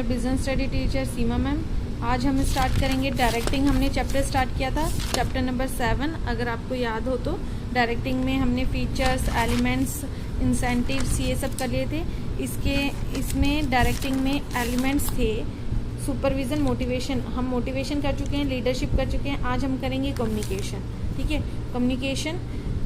Dear business study teacher सीमा ma'am. आज हम start करेंगे डायरेक्टिंग। हमने चैप्टर स्टार्ट किया था, चैप्टर नंबर 7, अगर आपको याद हो तो। डायरेक्टिंग में हमने फीचर्स, एलिमेंट्स, इंसेंटिव्स ये सब कर लिए थे। इसमें डायरेक्टिंग में एलिमेंट्स थे सुपरविज़न, मोटिवेशन। हम मोटिवेशन कर चुके हैं, लीडरशिप कर चुके हैं। आज हम करेंगे कम्युनिकेशन। ठीक है,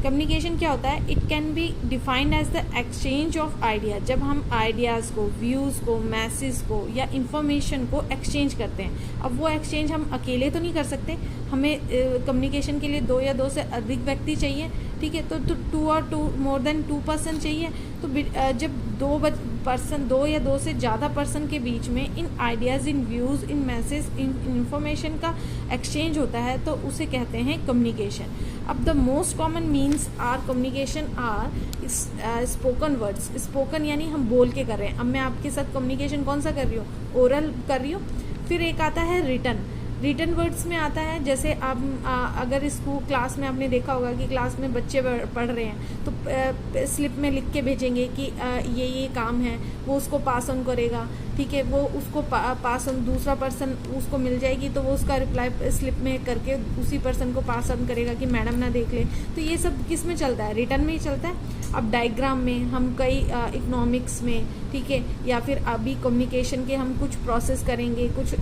कम्युनिकेशन क्या होता है? It can be defined as the exchange of idea. जब हम आइडियाज़ को, व्यूज़ को, मैसेज को या इंफॉर्मेशन को एक्सचेंज करते हैं। अब वो एक्सचेंज हम अकेले तो नहीं कर सकते, हमें कम्युनिकेशन के लिए 2 या 2 से अधिक व्यक्ति चाहिए। ठीक है, तो 2 और 2 मोर देन 2 पर्सन चाहिए। तो जब 2 या 2 से ज़्यादा पर्सन के बीच में इन आइडियाज़, इन व्यूज़, इन मैसेज, इन इंफॉर्मेशन का एक्सचेंज होता है तो उसे कहते हैं कम्युनिकेशन। अब the most common means are communication are spoken words. Spoken यानी हम बोल के कर रहे हैं। अब मैं आपके साथ कम्युनिकेशन कौन सा कर रही हूँ? ओरल कर रही हूँ। फिर एक आता है रिटन वर्ड्स में आता है। जैसे आप अगर स्कूल क्लास में आपने देखा होगा कि क्लास में बच्चे पढ़ रहे हैं तो स्लिप में लिख के भेजेंगे कि ये काम है, वो उसको पास ऑन करेगा। ठीक है, वो उसको पास ऑन, दूसरा पर्सन उसको मिल जाएगी तो वो उसका रिप्लाई स्लिप में करके उसी पर्सन को पास ऑन करेगा कि मैडम ना देख ले। तो ये सब किस में चलता है? रिटन में ही चलता है। अब डायग्राम में हम कई इकोनॉमिक्स में, ठीक है, या फिर अभी कम्युनिकेशन के हम कुछ प्रोसेस करेंगे, कुछ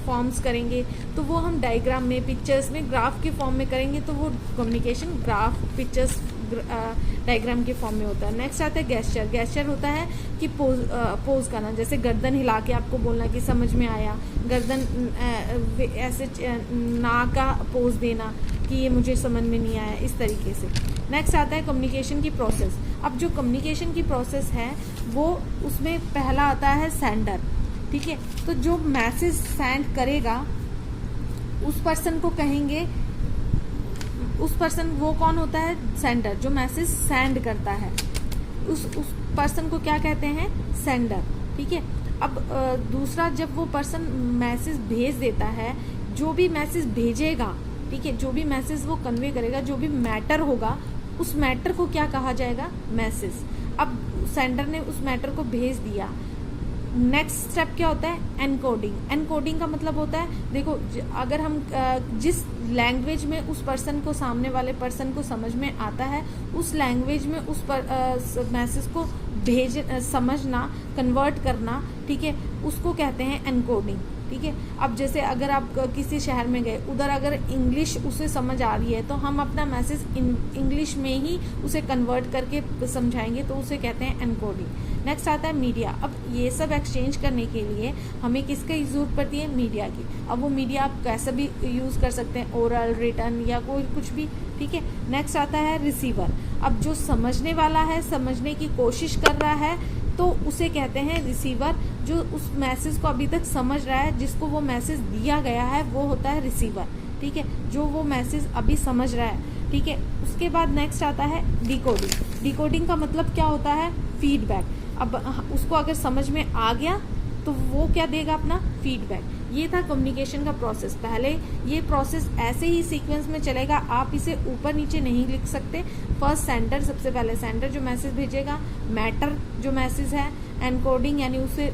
फॉर्म्स करेंगे तो वो हम डायग्राम में, पिक्चर्स में, ग्राफ के फॉर्म में करेंगे तो वो कम्युनिकेशन ग्राफ, पिक्चर्स, डायग्राम के फॉर्म में होता है। नेक्स्ट आता है गेस्चर। गेस्चर होता है कि पोज करना, जैसे गर्दन हिला के आपको बोलना कि समझ में आया, गर्दन ऐसे ना का पोज देना कि ये मुझे समझ में नहीं आया, इस तरीके से। नेक्स्ट आता है कम्युनिकेशन की प्रोसेस। अब जो कम्युनिकेशन की प्रोसेस है वो, उसमें पहला आता है सेंडर। ठीक है, तो जो मैसेज सेंड करेगा उस पर्सन को कहेंगे, उस पर्सन, वो कौन होता है? सेंडर। जो मैसेज सेंड करता है उस पर्सन को क्या कहते हैं? सेंडर। ठीक है, अब दूसरा, जब वो पर्सन मैसेज भेज देता है, जो भी मैसेज भेजेगा, ठीक है, जो भी मैसेज वो कन्वे करेगा, जो भी मैटर होगा, उस मैटर को क्या कहा जाएगा? मैसेज। अब सेंडर ने उस मैटर को भेज दिया। नेक्स्ट स्टेप क्या होता है? एनकोडिंग। एनकोडिंग का मतलब होता है, देखो, अगर हम जिस लैंग्वेज में उस पर्सन को, सामने वाले पर्सन को समझ में आता है, उस लैंग्वेज में उस मैसेज को समझना, कन्वर्ट करना, ठीक है, उसको कहते हैं एनकोडिंग। ठीक है, अब जैसे अगर आप किसी शहर में गए, उधर अगर इंग्लिश उसे समझ आ रही है तो हम अपना मैसेज इंग्लिश में ही उसे कन्वर्ट करके समझाएंगे तो उसे कहते हैं एनकोडिंग। नेक्स्ट आता है मीडिया। अब ये सब एक्सचेंज करने के लिए हमें किसकी ज़रूरत पड़ती है? मीडिया की। अब वो मीडिया आप कैसे भी यूज़ कर सकते हैं, ओरल, रिटन या कोई कुछ भी। ठीक है, नेक्स्ट आता है रिसीवर। अब जो समझने वाला है, समझने की कोशिश कर रहा है, तो उसे कहते हैं रिसीवर। जो उस मैसेज को अभी तक समझ रहा है, जिसको वो मैसेज दिया गया है, वो होता है रिसीवर। ठीक है, जो वो मैसेज अभी समझ रहा है। ठीक है, उसके बाद नेक्स्ट आता है डिकोडिंग। डिकोडिंग का मतलब क्या होता है? फीडबैक। अब उसको अगर समझ में आ गया तो वो क्या देगा? अपना फीडबैक। ये था कम्युनिकेशन का प्रोसेस। पहले ये प्रोसेस ऐसे ही सीक्वेंस में चलेगा, आप इसे ऊपर नीचे नहीं लिख सकते। फर्स्ट सेंडर, सबसे पहले सेंडर जो मैसेज भेजेगा, मैटर जो मैसेज है, एनकोडिंग यानी उसे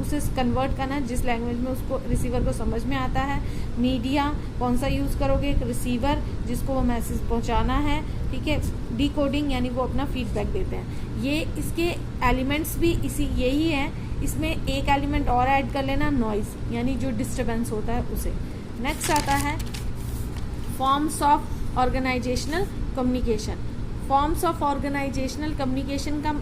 उसे कन्वर्ट करना जिस लैंग्वेज में उसको, रिसीवर को समझ में आता है। मीडिया कौन सा यूज़ करोगे? रिसीवर, जिसको वो मैसेज पहुंचाना है। ठीक है, डिकोडिंग यानी वो अपना फीडबैक देते हैं। ये इसके एलिमेंट्स भी यही है। इसमें एक एलिमेंट और ऐड कर लेना, नॉइज़, यानी जो डिस्टर्बेंस होता है उसे। नेक्स्ट आता है forms of organisational communication. Forms of organisational communication का,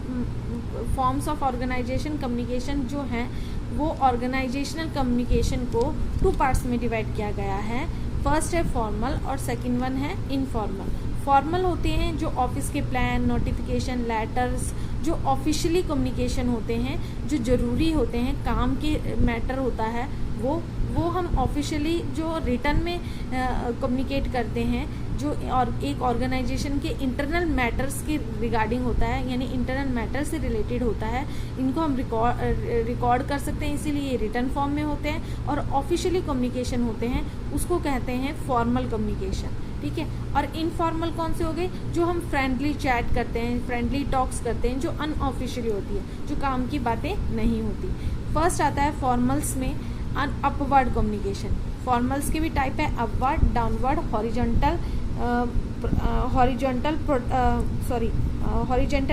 फॉर्म्स ऑफ ऑर्गेनाइजेशन कम्युनिकेशन जो है वो ऑर्गेनाइजेशनल कम्युनिकेशन को 2 पार्ट्स में डिवाइड किया गया है। फर्स्ट है फॉर्मल और सेकंड वन है इनफॉर्मल। फॉर्मल होते हैं जो ऑफिस के प्लान, नोटिफिकेशन, लेटर्स, जो ऑफिशियली कम्युनिकेशन होते हैं, जो ज़रूरी होते हैं, काम के मैटर होता है, वो वो हम ऑफिशियली जो रिटर्न में कम्युनिकेट करते हैं, जो और एक ऑर्गेनाइजेशन के इंटरनल मैटर्स के रिगार्डिंग होता है, यानी इंटरनल मैटर से रिलेटेड होता है, इनको हम रिकॉर्ड कर सकते हैं, इसीलिए ये रिटर्न फॉर्म में होते हैं। और ऑफिशियली कम्युनिकेशन होते हैं, उसको कहते हैं फॉर्मल कम्युनिकेशन, ठीक है। और इनफॉर्मल कौन से हो गए, जो हम फ्रेंडली चैट करते हैं, फ्रेंडली टॉक्स करते हैं, जो अनऑफिशियली होती है, जो काम की बातें नहीं होती। फर्स्ट आता है फॉर्मल्स में अपवर्ड कम्युनिकेशन। फॉर्मल्स के भी टाइप है, upward, downward, horizontal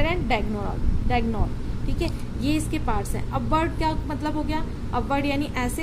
and diagonal, ठीक है। ये इसके पार्ट्स हैं। अपवर्ड क्या मतलब हो गया, अपवर्ड यानी ऐसे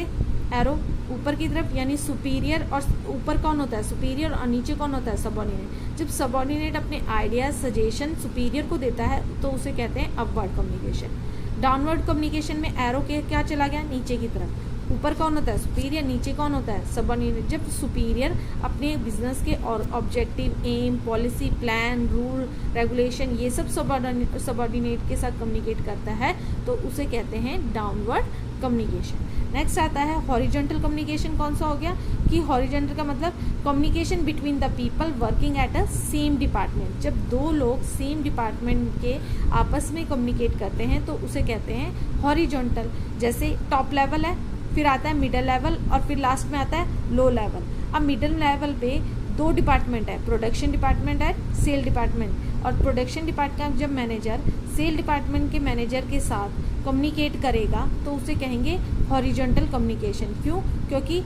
एरो ऊपर की तरफ, यानी सुपीरियर, और ऊपर कौन होता है, सुपीरियर, और नीचे कौन होता है, सबऑर्डिनेट। जब सबऑर्डिनेट अपने आइडिया सजेशन सुपीरियर को देता है तो उसे कहते हैं अपवर्ड कम्युनिकेशन। डाउनवर्ड कम्युनिकेशन में एरो के क्या चला गया, नीचे की तरफ, ऊपर कौन होता है, सुपीरियर, नीचे कौन होता है, सबऑर्डिनेट। जब सुपीरियर अपने बिजनेस के और objective, aim, policy, plan, rule, regulation, ये सब सबऑर्डिनेट के साथ कम्युनिकेट करता है तो उसे कहते हैं डाउनवर्ड कम्युनिकेशन। नेक्स्ट आता है हॉरिजॉन्टल कम्युनिकेशन। कौन सा हो गया कि हॉरिजॉन्टल का मतलब communication between the people working at a same department. जब दो लोग सेम डिपार्टमेंट के आपस में कम्युनिकेट करते हैं तो उसे कहते हैं हॉरिजॉन्टल। जैसे टॉप लेवल है, फिर आता है मिडल लेवल, और फिर लास्ट में आता है लो लेवल। अब मिडल लेवल पे दो डिपार्टमेंट है, प्रोडक्शन डिपार्टमेंट है, सेल डिपार्टमेंट। और प्रोडक्शन डिपार्टमेंट जब मैनेजर सेल डिपार्टमेंट के मैनेजर के साथ कम्युनिकेट करेगा तो उसे कहेंगे हॉरिजॉन्टल कम्युनिकेशन। क्यों, क्योंकि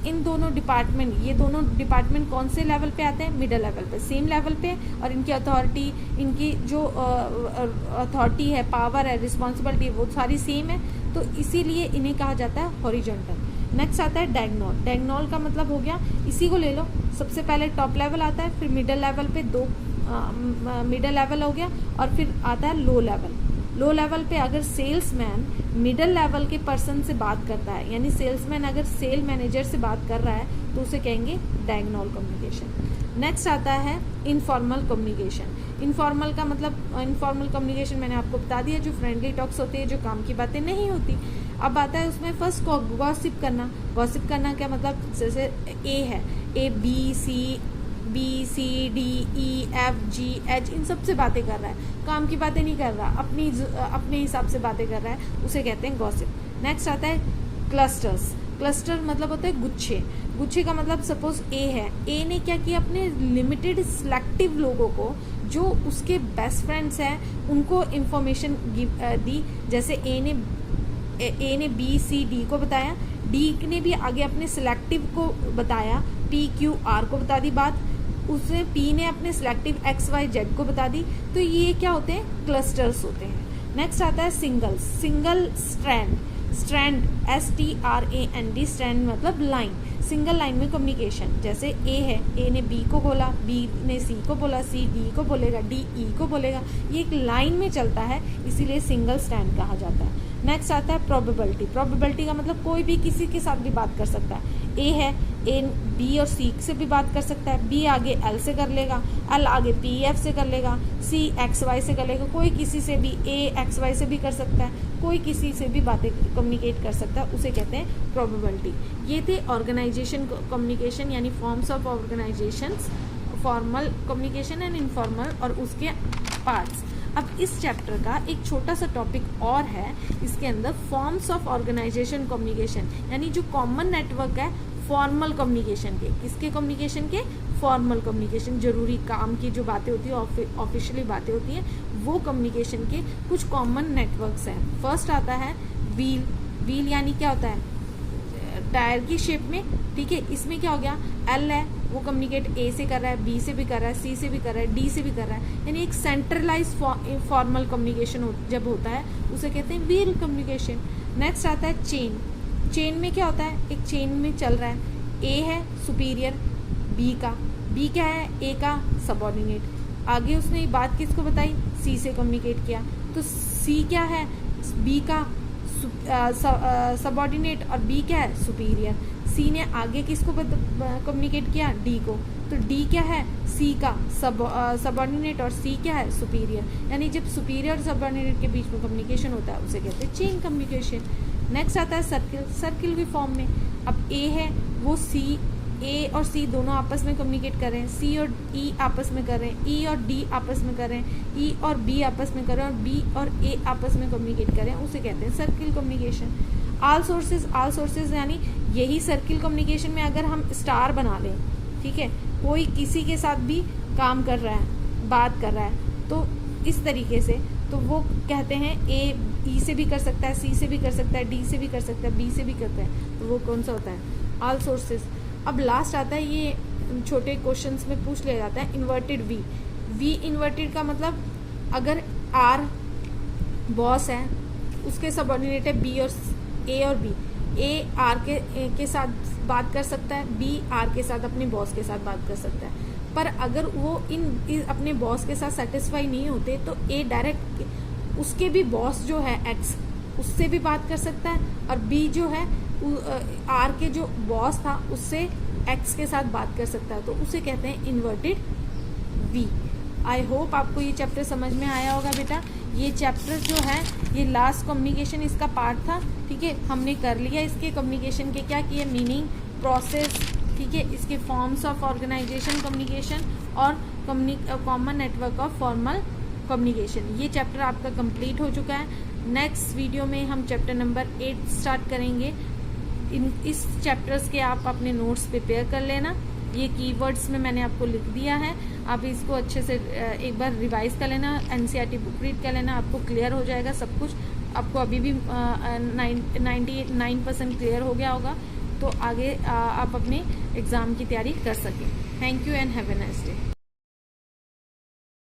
इन दोनों डिपार्टमेंट, ये दोनों डिपार्टमेंट कौन से लेवल पे आते हैं, मिडल लेवल पे, सेम लेवल पे, और इनकी अथॉरिटी, इनकी जो अथॉरिटी है, पावर है, रिस्पॉन्सिबिलिटी, वो सारी सेम है, तो इसीलिए इन्हें कहा जाता है हॉरिजॉन्टल। नेक्स्ट आता है डायगोनल। डायगोनल का मतलब हो गया, इसी को ले लो, सबसे पहले टॉप लेवल आता है, फिर मिडल लेवल पे दो मिडल लेवल हो गया, और फिर आता है लो लेवल। लो लेवल पे अगर सेल्समैन मिडल लेवल के पर्सन से बात करता है, यानी सेल्समैन अगर सेल मैनेजर से बात कर रहा है तो उसे कहेंगे डायगोनल कम्युनिकेशन। नेक्स्ट आता है इनफॉर्मल कम्युनिकेशन। इनफॉर्मल का मतलब, इनफॉर्मल कम्युनिकेशन मैंने आपको बता दिया, जो फ्रेंडली टॉक्स होते हैं, जो काम की बातें नहीं होती। अब आता है उसमें फर्स्ट गॉसिप करना। गॉसिप करना क्या मतलब, जैसे ए है, A B C D E F G H, इन सब से बातें कर रहा है, काम की बातें नहीं कर रहा, अपने हिसाब से बातें कर रहा है, उसे कहते हैं गॉसिप। नेक्स्ट आता है क्लस्टर्स। क्लस्टर मतलब होता है गुच्छे। गुच्छे का मतलब सपोज ए है, ए ने क्या किया, अपने लिमिटेड सिलेक्टिव लोगों को, जो उसके बेस्ट फ्रेंड्स हैं, उनको इंफॉर्मेशन दी। जैसे ए ने बी सी डी को बताया, डी ने भी आगे अपने सिलेक्टिव को बताया, पी क्यू आर को बता दी बात, उसने पी ने अपने सिलेक्टिव एक्स वाई जेड को बता दी। तो ये क्या होते हैं, क्लस्टर्स होते हैं। नेक्स्ट आता है singles. Single strand, strand STRAND, strand मतलब लाइन, सिंगल लाइन में कम्युनिकेशन। जैसे ए है, ए ने बी को बोला, बी ने सी को बोला, सी डी को बोलेगा, डी ई को बोलेगा, ये एक लाइन में चलता है, इसीलिए सिंगल स्टैंड कहा जाता है। नेक्स्ट आता है प्रोबेबिलिटी। प्रोबेबिलिटी का मतलब कोई भी किसी के साथ भी बात कर सकता है। ए है, ए बी और सी से भी बात कर सकता है, बी आगे एल से कर लेगा, एल आगे पी एफ से कर लेगा, सी एक्स वाई से कर लेगा, कोई किसी से भी, ए एक्स वाई से भी कर सकता है, कोई किसी से भी बातें कम्युनिकेट कर सकता है, उसे कहते हैं प्रोबेबिलिटी। ये थे ऑर्गेनाइजेशन कम्युनिकेशन, यानी forms of organisations, formal communication and informal, और उसके पार्ट्स। अब इस चैप्टर का एक छोटा सा टॉपिक और है, इसके अंदर फॉर्म्स ऑफ ऑर्गेनाइजेशन कम्युनिकेशन, यानी जो कॉमन नेटवर्क है फॉर्मल कम्युनिकेशन के, किसके कम्युनिकेशन के, फॉर्मल कम्युनिकेशन, जरूरी काम की जो बातें होती है, ऑफिशियली बातें होती हैं, वो कम्युनिकेशन के कुछ कॉमन नेटवर्क्स हैं। फर्स्ट आता है व्हील। व्हील यानी क्या होता है, टायर की शेप में, ठीक है। इसमें क्या हो गया, एल है, वो कम्युनिकेट ए से कर रहा है, बी से भी कर रहा है, सी से भी कर रहा है, डी से भी कर रहा है, यानी एक सेंट्रलाइज फॉर्मल कम्युनिकेशन जब होता है उसे कहते हैं व्हील कम्युनिकेशन। नेक्स्ट आता है चेन। चेन में क्या होता है, एक चेन में चल रहा है, ए है सुपीरियर बी का, बी क्या है, ए का सबऑर्डिनेट, आगे उसने बात किसको बताई, सी से कम्युनिकेट किया, तो सी क्या है, बी का सबऑर्डिनेट, और बी क्या है, सुपीरियर। सी ने आगे किसको कम्युनिकेट किया, डी को, तो डी क्या है, सी का सबऑर्डिनेट, और सी क्या है, सुपीरियर। यानी जब सुपीरियर और सबऑर्डिनेट के बीच में कम्युनिकेशन होता है उसे कहते हैं चेन कम्युनिकेशन। नेक्स्ट आता है सर्किल। सर्किल की फॉर्म में अब ए है वो सी, ए और सी दोनों आपस में कम्युनिकेट कर रहे हैं, सी और ई आपस में कर रहे हैं, ई और डी आपस में कर रहे हैं, ई और बी आपस में कर रहे हैं, और बी और ए आपस में कम्युनिकेट कर रहे हैं, उसे कहते हैं सर्किल कम्युनिकेशन। ऑल सोर्सेज यानी यही सर्किल कम्युनिकेशन में अगर हम स्टार बना लें, ठीक है, कोई किसी के साथ भी काम कर रहा है, बात कर रहा है, तो इस तरीके से, तो वो कहते हैं ए ई से भी कर सकता है, सी से भी कर सकता है, डी से भी कर सकता है, बी से भी करता है, तो वो कौन सा होता है, ऑल सोर्सेज। अब लास्ट आता है, ये छोटे क्वेश्चंस में पूछ लिया जाता है, इन्वर्टेड वी। वी इन्वर्टेड का मतलब अगर आर बॉस है, उसके सबऑर्डिनेट है बी और ए और बी, ए आर के साथ बात कर सकता है, बी आर के साथ अपने बॉस के साथ बात कर सकता है, पर अगर वो इन अपने बॉस के साथ सेटिस्फाई नहीं होते तो ए डायरेक्ट उसके भी बॉस जो है एक्स, उससे भी बात कर सकता है, और बी जो है आर के जो बॉस था उससे एक्स के साथ बात कर सकता है, तो उसे कहते हैं इन्वर्टेड वी। आई होप आपको ये चैप्टर समझ में आया होगा बेटा। ये चैप्टर जो है ये लास्ट कम्युनिकेशन इसका पार्ट था, ठीक है, हमने कर लिया इसके कम्युनिकेशन के क्या किए, मीनिंग, प्रोसेस, ठीक है, इसके फॉर्म्स ऑफ ऑर्गेनाइजेशन कम्युनिकेशन और common network of formal communication. ये चैप्टर आपका कंप्लीट हो चुका है। नेक्स्ट वीडियो में हम चैप्टर नंबर 8 स्टार्ट करेंगे। इस चैप्टर्स के आप अपने नोट्स प्रिपेयर कर लेना। ये कीवर्ड्स में मैंने आपको लिख दिया है, आप इसको अच्छे से एक बार रिवाइज कर लेना, एनसीईआरटी बुक रीड कर लेना, आपको क्लियर हो जाएगा सब कुछ। आपको अभी भी 99% क्लियर हो गया होगा, तो आगे आप अपने एग्ज़ाम की तैयारी कर सकें। Thank you and have a nice day.